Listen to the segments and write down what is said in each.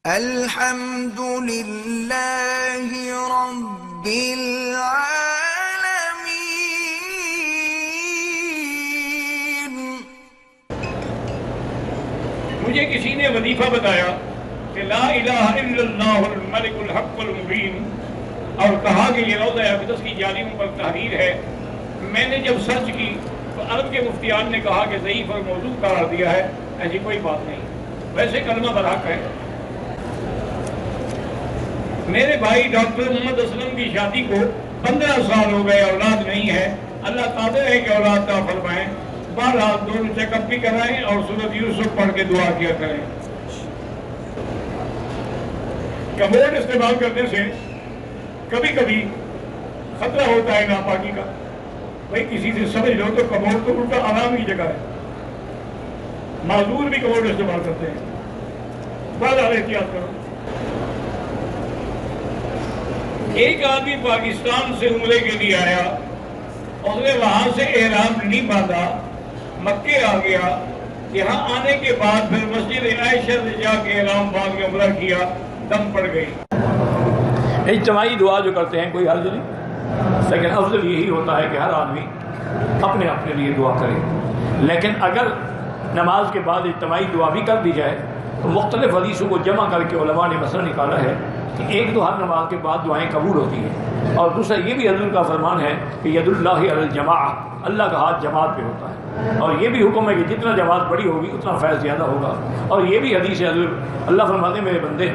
الحمد للہ رب العالمین۔ مجھے کسی نے وظیفہ بتایا کہ لا الہ الا اللہ الملک الحق المبین، اور کہا کہ یہ روضہ اقدس کی جانب پر تحریر ہے۔ میں نے جب سرچ کی تو عرب کے مفتیان نے کہا کہ ضعیف اور موضوع قرار دیا ہے، ایسی کوئی بات نہیں، ویسے کلمہ برحق ہے۔ میرے بھائی ڈاکٹر محمد اسلم کی شادی کو 15 سال ہو گئے، اولاد نہیں ہے۔ اللہ قادر ہے کہ اولاد عطا فرمائیں۔ بہرحال دونوں چیک اپ بھی کرائیں اور سورۃ یوسف پڑھ کے دعا کیا کریں۔ کموڈ استعمال کرنے سے کبھی کبھی خطرہ ہوتا ہے ناپاکی کا۔ بھائی کسی سے سمجھ لو تو کموڈ تو الٹا آرام کی جگہ ہے، معذور بھی کموڈ استعمال کرتے ہیں، بہرحال احتیاط کرو۔ ایک آدمی پاکستان سے عمرے کے لیے آیا، اس نے وہاں سے احرام نہیں باندھا، مکے آ گیا، یہاں آنے کے بعد پھر مسجد عائشہ سے جا کے احرام باندھ کے عمرہ کیا، دم پڑ گئی۔ اجتماعی دعا جو کرتے ہیں کوئی حرج نہیں، لیکن افضل یہی ہوتا ہے کہ ہر آدمی اپنے اپنے لیے دعا کرے۔ لیکن اگر نماز کے بعد اجتماعی دعا بھی کر دی جائے تو مختلف حدیثوں کو جمع کر کے علماء نے مسئلہ نکالا ہے کہ ایک تو ہر نماز کے بعد دعائیں قبول ہوتی ہیں، اور دوسرا یہ بھی حضور کا فرمان ہے کہ ید اللہ علی الجماعہ، اللہ کا ہاتھ جماعت پہ ہوتا ہے، اور یہ بھی حکم ہے کہ جتنا جماعت بڑی ہوگی اتنا فیض زیادہ ہوگا۔ اور یہ بھی حدیث ہے، حضور اللہ فرماتے ہیں میرے بندے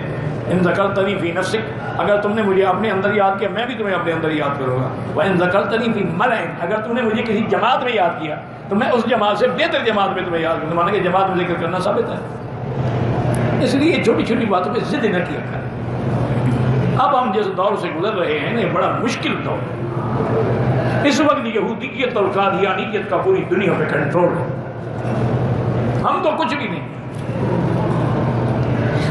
ان ذکرتنی فی نفسک، اگر تم نے مجھے اپنے اندر یاد کیا میں بھی تمہیں اپنے اندر یاد کروں گا، وَإِن ذَكَرْتَنِي فِي مَلَئٍ، اگر تم نے مجھے کسی جماعت میں یاد کیا تو میں اس جماعت سے بہتر جماعت میں تمہیں یاد کروں۔ مانا کہ جماعت میں ذکر کرنا ثابت ہے، اس لیے چھوٹی چھوٹی باتوں پہ ضد نہ کیا کریں۔ اب ہم جس دور سے گزر رہے ہیں یہ بڑا مشکل دور ہے۔ اس وقت یہودیت اور قادیانیت کا پوری دنیا پہ کنٹرول ہے، ہم تو کچھ بھی نہیں۔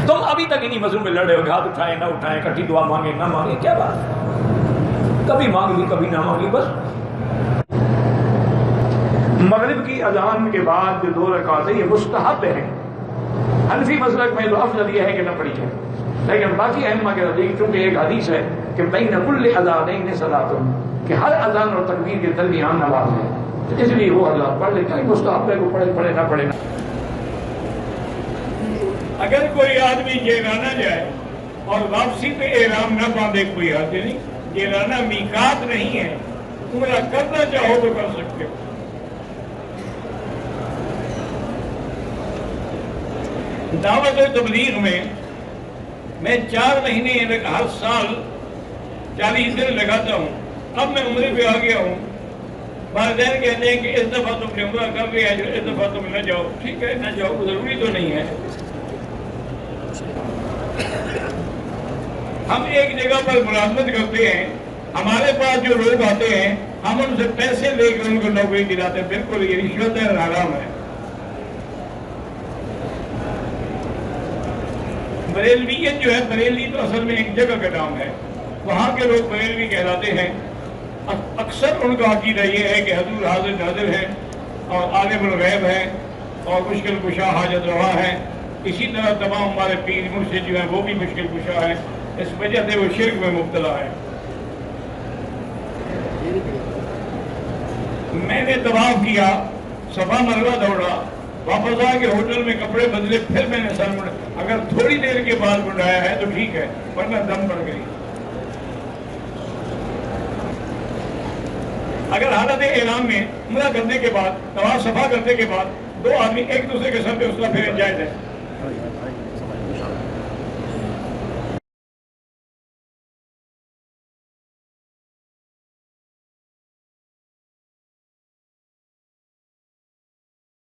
تم ابھی تک انہی مسئلوں میں لڑے ہو کہ ہاتھ اٹھائیں نہ اٹھائیں، کٹھی دعا مانگیں نہ مانگیں، کیا بات ہے؟ کبھی مانگ لی کبھی نہ مانگی، بس۔ مغرب کی اذان کے بعد جو 2 رکعتیں یہ مستحب ہیں، حنفی مسلک میں تو افضل یہ ہے کہ نہ پڑھی جائے، لیکن باقی ائمہ کے نزدیک چونکہ ایک حدیث ہے کہ بین کل اذانین صلاۃ، کہ ہر اذان اور تکبیر کے درمیان نماز ہے، تو اس لیے وہ حضرات پڑھ لیتے ہیں، مستحب ہے کو پڑھے پڑھے نہ پڑھے نہ۔ اگر کوئی آدمی جیلانہ جائے اور واپسی پہ احرام نہ باندھے کوئی حرج نہیں، جیلانہ میقات نہیں ہے، عمرہ کرنا چاہو تو کر سکتے ہو۔ دعوت و تبلیغ میں 4 مہینے ہر سال 40 دن لگاتا ہوں۔ اب میں عمرے پہ آ گیا ہوں، والدین کہتے ہیں کہ اس دفعہ تم نے عمرہ کر لیا ہے، اس دفعہ تم نہ جاؤ۔ ٹھیک ہے نہ جاؤ، ضروری تو نہیں ہے۔ ہم ایک جگہ پر ملازمت کرتے ہیں، ہمارے پاس جو لوگ آتے ہیں ہم ان سے پیسے لے کر ان کو نوکری دلاتے ہیں، بالکل یہ رشوت ہے، حرام ہے۔ بریلویت جو ہے، بریلی تو اصل میں ایک جگہ کا نام ہے، وہاں کے لوگ بریلوی کہلاتے ہیں۔ اکثر ان کا عقیدہ یہ ہے کہ حضور حاضر ناظر ہے اور عالم الغیب ہے اور مشکل کشا حاجت روا ہے۔ اسی طرح تمام ہمارے پیر مرشد جو ہیں وہ بھی مشکل کشا ہے، اس وجہ سے وہ شرک میں مبتلا ہے۔ میں نے طواف کیا، صفا مروہ دوڑا، واپس آ کے ہوٹل میں کپڑے بدلے، پھر میں نے سر مڑا۔ اگر تھوڑی دیر کے بعد منڈایا ہے تو ٹھیک ہے، ورنہ دم پڑ گئی۔ اگر حالت احرام میں عمرہ کرنے کے بعد، طواف صفا کرنے کے بعد 2 آدمی ایک دوسرے کے سر پہ اسلام پھیرے جائز ہے۔